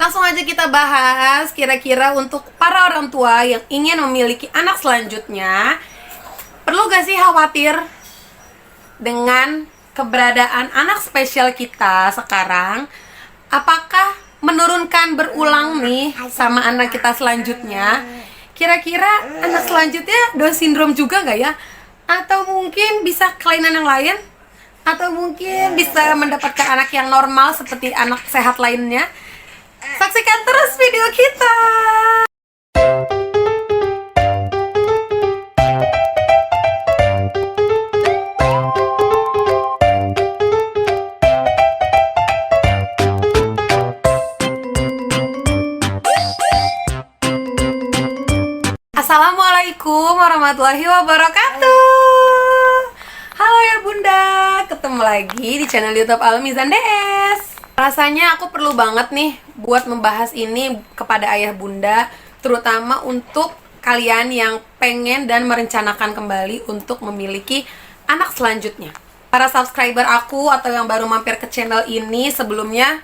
Langsung aja kita bahas kira-kira untuk para orang tua yang ingin memiliki anak selanjutnya, perlu gak sih khawatir dengan keberadaan anak spesial kita sekarang? Apakah menurunkan berulang nih sama anak kita selanjutnya? Kira-kira anak selanjutnya Down syndrome juga gak ya? Atau mungkin bisa kelainan yang lain? Atau mungkin bisa mendapatkan anak yang normal seperti anak sehat lainnya? Saksikan terus video kita. Assalamualaikum warahmatullahi wabarakatuh. Halo ya bunda, ketemu lagi di channel YouTube Almizan DS. Rasanya aku perlu banget nih buat membahas ini kepada ayah bunda, terutama untuk kalian yang pengen dan merencanakan kembali untuk memiliki anak selanjutnya. Para subscriber aku atau yang baru mampir ke channel ini sebelumnya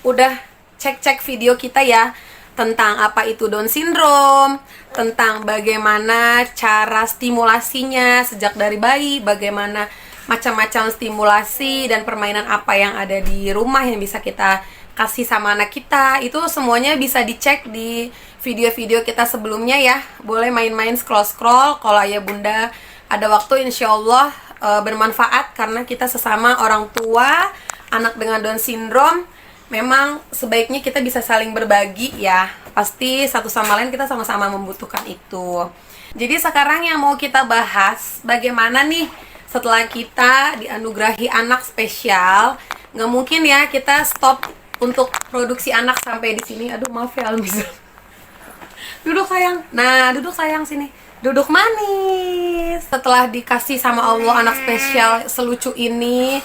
udah cek-cek video kita ya, tentang apa itu Down syndrome, tentang bagaimana cara stimulasinya sejak dari bayi, bagaimana macam-macam stimulasi dan permainan apa yang ada di rumah yang bisa kita kasih sama anak kita. Itu semuanya bisa dicek di video-video kita sebelumnya ya. Boleh main-main scroll-scroll. Kalau ayah bunda ada waktu, insya Allah bermanfaat, karena kita sesama orang tua anak dengan Down syndrome memang sebaiknya kita bisa saling berbagi ya. Pasti satu sama lain kita sama-sama membutuhkan itu. Jadi sekarang yang mau kita bahas, bagaimana nih setelah kita dianugerahi anak spesial, nggak mungkin ya kita stop untuk produksi anak sampai di sini. Aduh maaf ya Almiza. Duduk sayang. Nah duduk sayang sini. Duduk manis. Setelah dikasih sama Allah anak spesial selucu ini,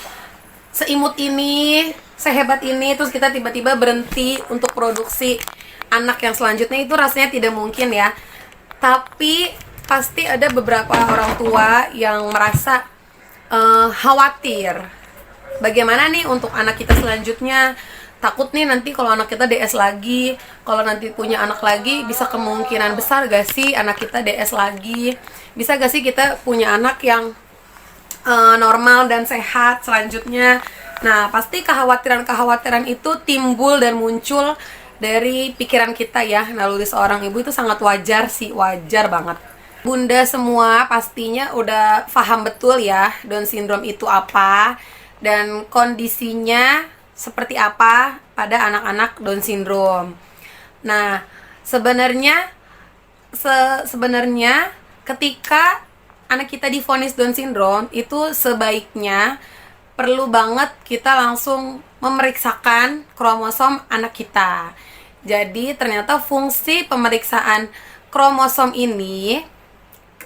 seimut ini, sehebat ini, terus kita tiba-tiba berhenti untuk produksi anak yang selanjutnya, itu rasanya tidak mungkin ya. Tapi pasti ada beberapa orang tua yang merasa khawatir bagaimana nih untuk anak kita selanjutnya. Takut nih nanti kalau anak kita DS lagi, kalau nanti punya anak lagi, bisa kemungkinan besar gak sih anak kita DS lagi, bisa gak sih kita punya anak yang normal dan sehat selanjutnya. Nah, pasti kekhawatiran-kekhawatiran itu timbul dan muncul dari pikiran kita ya. Naluri seorang ibu itu sangat wajar sih, wajar banget. Bunda semua pastinya udah paham betul ya Down syndrome itu apa dan kondisinya seperti apa pada anak-anak Down syndrome. Nah, sebenarnya ketika anak kita divonis Down syndrome, itu sebaiknya perlu banget kita langsung memeriksakan kromosom anak kita. Jadi ternyata fungsi pemeriksaan kromosom ini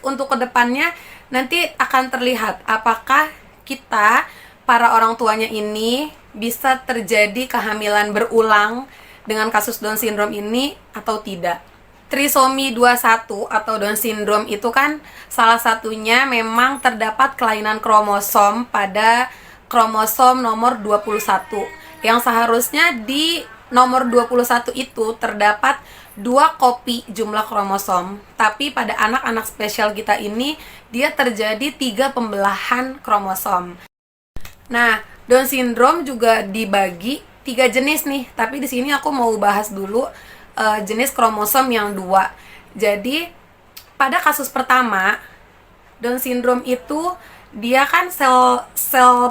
untuk kedepannya nanti akan terlihat apakah kita, para orang tuanya ini, bisa terjadi kehamilan berulang dengan kasus Down syndrome ini atau tidak. Trisomi 21 atau Down syndrome itu kan salah satunya memang terdapat kelainan kromosom pada kromosom nomor 21, yang seharusnya di nomor 21 itu terdapat 2 kopi jumlah kromosom, tapi pada anak-anak spesial kita ini dia terjadi 3 pembelahan kromosom. Nah, Down syndrome juga dibagi 3 jenis nih, tapi di sini aku mau bahas dulu jenis kromosom yang 2. Jadi pada kasus pertama Down syndrome itu dia kan sel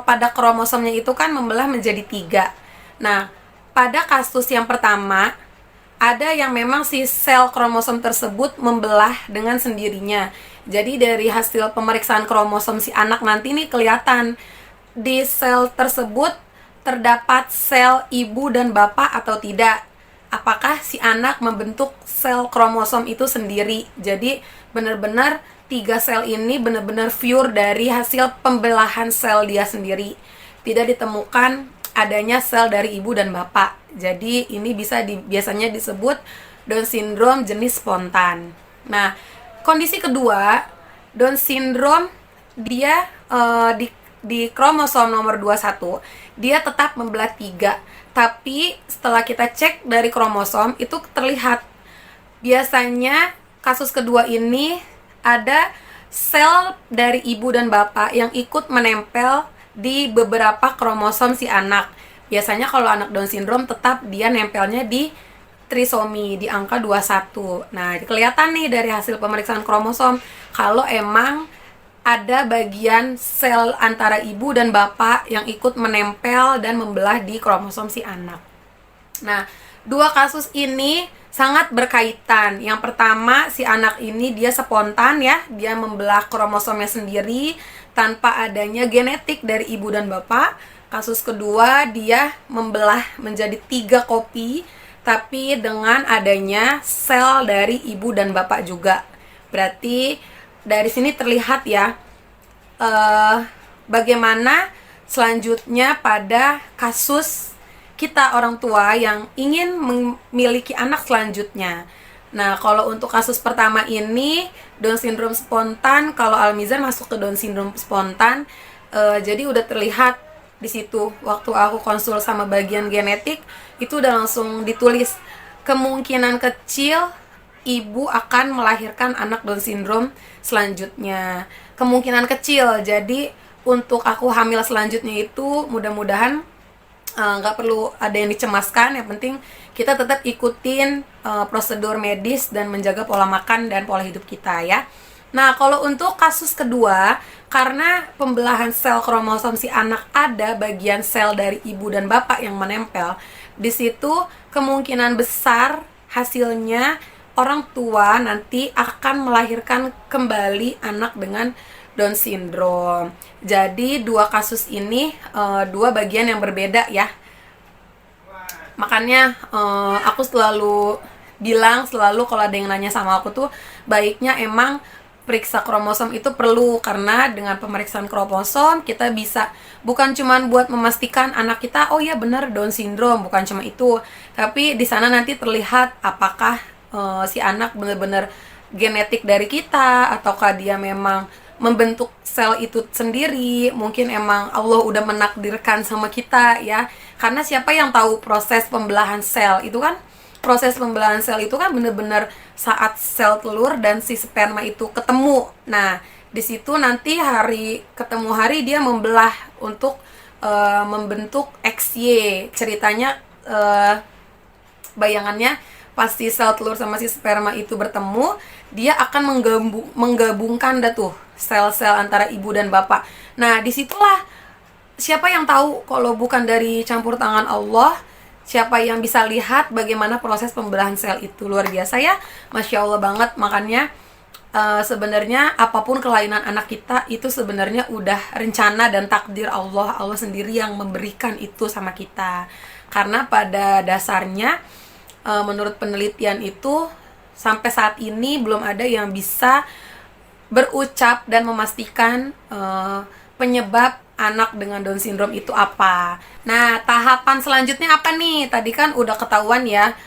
pada kromosomnya itu kan membelah menjadi 3. Nah, pada kasus yang pertama ada yang memang si sel kromosom tersebut membelah dengan sendirinya. Jadi dari hasil pemeriksaan kromosom si anak nanti nih kelihatan di sel tersebut terdapat sel ibu dan bapak atau tidak. Apakah si anak membentuk sel kromosom itu sendiri. Jadi benar-benar 3 sel ini benar-benar pure dari hasil pembelahan sel dia sendiri. Tidak ditemukan adanya sel dari ibu dan bapak. Jadi ini biasanya disebut Down syndrome jenis spontan. Nah, kondisi kedua, Down syndrome dia di kromosom nomor 21, dia tetap membelah 3. Tapi setelah kita cek dari kromosom, itu terlihat biasanya kasus kedua ini ada sel dari ibu dan bapak yang ikut menempel di beberapa kromosom si anak. Biasanya kalau anak Down syndrome tetap dia nempelnya di trisomi, di angka 21. Nah, kelihatan nih dari hasil pemeriksaan kromosom kalau emang ada bagian sel antara ibu dan bapak yang ikut menempel dan membelah di kromosom si anak. Nah, dua kasus ini sangat berkaitan. Yang pertama, si anak ini dia spontan ya, dia membelah kromosomnya sendiri tanpa adanya genetik dari ibu dan bapak. Kasus kedua, dia membelah menjadi 3 kopi, tapi dengan adanya sel dari ibu dan bapak juga. Berarti dari sini terlihat ya bagaimana selanjutnya pada kasus kita orang tua yang ingin memiliki anak selanjutnya. Nah, kalau untuk kasus pertama ini Down syndrome spontan, kalau Almizan masuk ke Down syndrome spontan, jadi udah terlihat di situ waktu aku konsul sama bagian genetik itu udah langsung ditulis kemungkinan kecil ibu akan melahirkan anak Down syndrome selanjutnya. Kemungkinan kecil, jadi untuk aku hamil selanjutnya itu mudah-mudahan nggak perlu ada yang dicemaskan. Yang penting kita tetap ikutin prosedur medis dan menjaga pola makan dan pola hidup kita ya. Nah, kalau untuk kasus kedua, karena pembelahan sel kromosom si anak ada bagian sel dari ibu dan bapak yang menempel, di situ kemungkinan besar hasilnya orang tua nanti akan melahirkan kembali anak dengan Down syndrome. Jadi dua kasus ini dua bagian yang berbeda ya. Makanya aku selalu bilang kalau ada yang nanya sama aku tuh baiknya emang periksa kromosom itu perlu, karena dengan pemeriksaan kromosom kita bisa bukan cuman buat memastikan anak kita oh ya benar Down syndrome, bukan cuma itu, tapi di sana nanti terlihat apakah si anak benar-benar genetik dari kita ataukah dia memang membentuk sel itu sendiri. Mungkin emang Allah udah menakdirkan sama kita ya, karena siapa yang tahu proses pembelahan sel itu kan, proses pembelahan sel itu kan benar-benar saat sel telur dan si sperma itu ketemu. Nah, di situ nanti ketemu hari dia membelah untuk membentuk XY. Ceritanya bayangannya pasti sel telur sama si sperma itu bertemu, dia akan menggabungkan tuh sel-sel antara ibu dan bapak. Nah, disitulah siapa yang tahu kalau bukan dari campur tangan Allah, siapa yang bisa lihat bagaimana proses pembelahan sel itu. Luar biasa ya, Masya Allah banget. Makanya sebenarnya apapun kelainan anak kita itu sebenarnya udah rencana dan takdir Allah. Allah sendiri yang memberikan itu sama kita. Karena pada dasarnya menurut penelitian itu sampai saat ini belum ada yang bisa berucap dan memastikan penyebab anak dengan Down syndrome itu apa. Nah, tahapan selanjutnya apa nih? Tadi kan udah ketahuan ya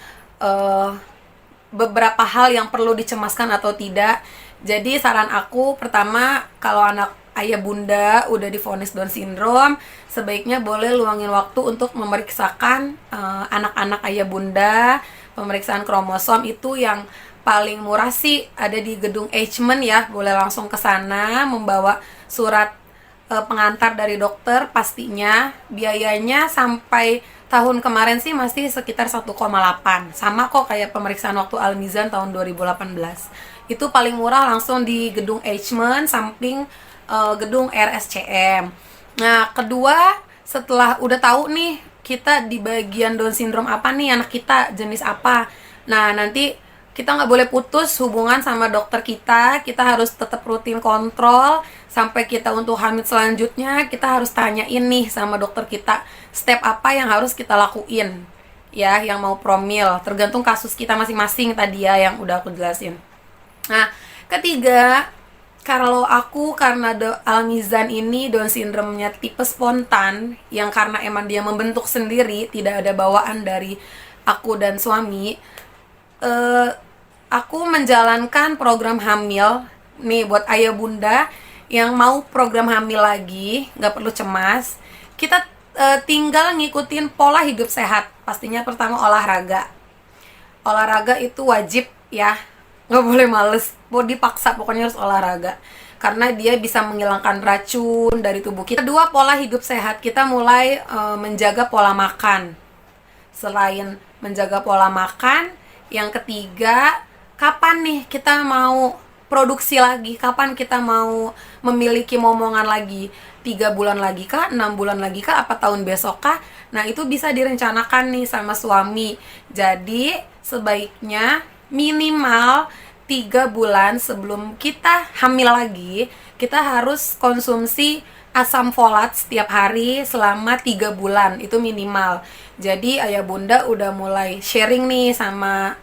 beberapa hal yang perlu dicemaskan atau tidak. Jadi saran aku pertama, kalau anak ayah bunda udah divonis Down syndrome, sebaiknya boleh luangin waktu untuk memeriksakan anak-anak ayah bunda. Pemeriksaan kromosom itu yang paling murah sih ada di gedung Eichmann ya, boleh langsung ke sana membawa surat pengantar dari dokter. Pastinya biayanya sampai tahun kemarin sih masih sekitar 1,8, sama kok kayak pemeriksaan waktu Almizan tahun 2018. Itu paling murah langsung di gedung Eichmann samping gedung RSCM. Nah, kedua, setelah udah tahu nih kita di bagian Down syndrome apa nih, anak kita jenis apa, nah nanti kita nggak boleh putus hubungan sama dokter kita harus tetap rutin kontrol sampai kita untuk hamil selanjutnya. Kita harus tanyain nih sama dokter kita step apa yang harus kita lakuin ya, yang mau promil, tergantung kasus kita masing-masing tadi ya yang udah aku jelasin. Nah, ketiga, kalau aku karena Almizan ini Down syndrome-nya tipe spontan, yang karena emang dia membentuk sendiri, tidak ada bawaan dari aku dan suami, aku menjalankan program hamil nih buat ayah bunda yang mau program hamil lagi, nggak perlu cemas. Kita tinggal ngikutin pola hidup sehat. Pastinya pertama olahraga. Olahraga itu wajib ya, nggak boleh males, mau dipaksa pokoknya harus olahraga. Karena dia bisa menghilangkan racun dari tubuh kita. Kedua, pola hidup sehat. Kita mulai menjaga pola makan. Selain menjaga pola makan, yang ketiga, kapan nih kita mau produksi lagi? Kapan kita mau memiliki momongan lagi? 3 bulan lagi kah? 6 bulan lagi kah? Apa tahun besok kah? Nah, itu bisa direncanakan nih sama suami. Jadi, sebaiknya minimal 3 bulan sebelum kita hamil lagi, kita harus konsumsi asam folat setiap hari selama 3 bulan, itu minimal. Jadi ayah bunda udah mulai sharing nih sama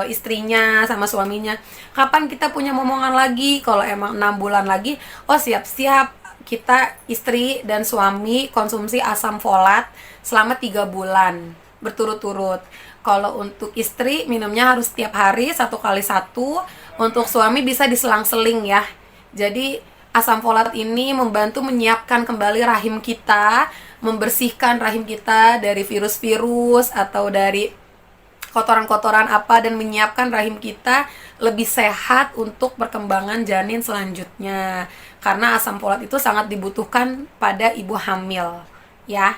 istrinya, sama suaminya, kapan kita punya momongan lagi. Kalau emang 6 bulan lagi, oh siap-siap, kita istri dan suami konsumsi asam folat selama 3 bulan berturut-turut. Kalau untuk istri minumnya harus setiap hari 1 kali 1, untuk suami bisa diselang-seling ya. Jadi asam folat ini membantu menyiapkan kembali rahim kita, membersihkan rahim kita dari virus-virus atau dari kotoran-kotoran apa, dan menyiapkan rahim kita lebih sehat untuk perkembangan janin selanjutnya. Karena asam folat itu sangat dibutuhkan pada ibu hamil ya.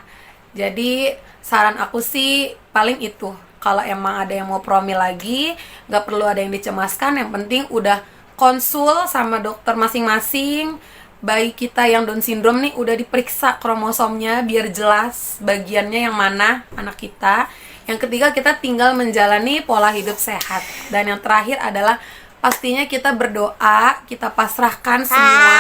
Jadi saran aku sih paling itu. Kalau emang ada yang mau promil lagi, nggak perlu ada yang dicemaskan. Yang penting udah konsul sama dokter masing-masing. Bayi kita yang Down syndrome nih udah diperiksa kromosomnya biar jelas bagiannya yang mana anak kita. Yang ketiga, kita tinggal menjalani pola hidup sehat. Dan yang terakhir adalah pastinya kita berdoa, kita pasrahkan semua.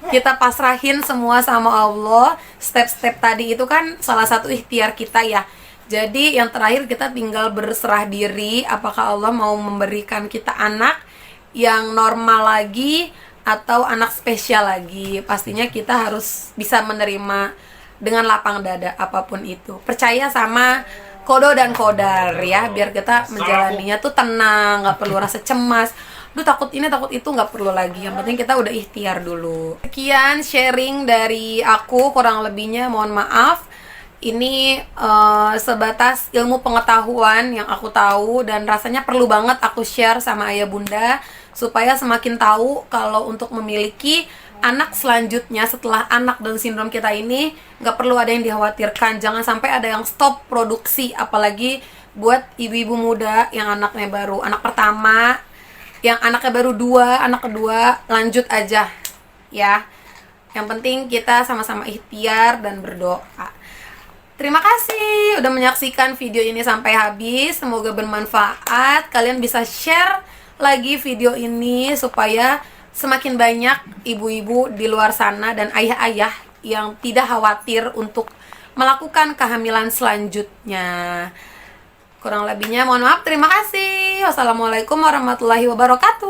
Kita pasrahin semua sama Allah. Step-step tadi itu kan salah satu ikhtiar kita ya. Jadi yang terakhir kita tinggal berserah diri, apakah Allah mau memberikan kita anak yang normal lagi atau anak spesial lagi. Pastinya kita harus bisa menerima dengan lapang dada apapun itu. Percaya sama kodo dan kodar ya, biar kita menjalaninya tuh tenang, nggak perlu rasa cemas. Duh takut ini takut itu, nggak perlu lagi. Yang penting kita udah ikhtiar dulu. Sekian sharing dari aku, kurang lebihnya mohon maaf. Ini sebatas ilmu pengetahuan yang aku tahu dan rasanya perlu banget aku share sama ayah bunda supaya semakin tahu kalau untuk memiliki anak selanjutnya setelah anak Down syndrome kita ini nggak perlu ada yang dikhawatirkan. Jangan sampai ada yang stop produksi, apalagi buat ibu-ibu muda yang anaknya baru anak pertama, yang anaknya baru 2, anak kedua, lanjut aja ya. Yang penting kita sama-sama ikhtiar dan berdoa. Terima kasih udah menyaksikan video ini sampai habis. Semoga bermanfaat. Kalian bisa share lagi video ini supaya semakin banyak ibu-ibu di luar sana dan ayah-ayah yang tidak khawatir untuk melakukan kehamilan selanjutnya. Kurang lebihnya mohon maaf. Terima kasih. Wassalamualaikum warahmatullahi wabarakatuh.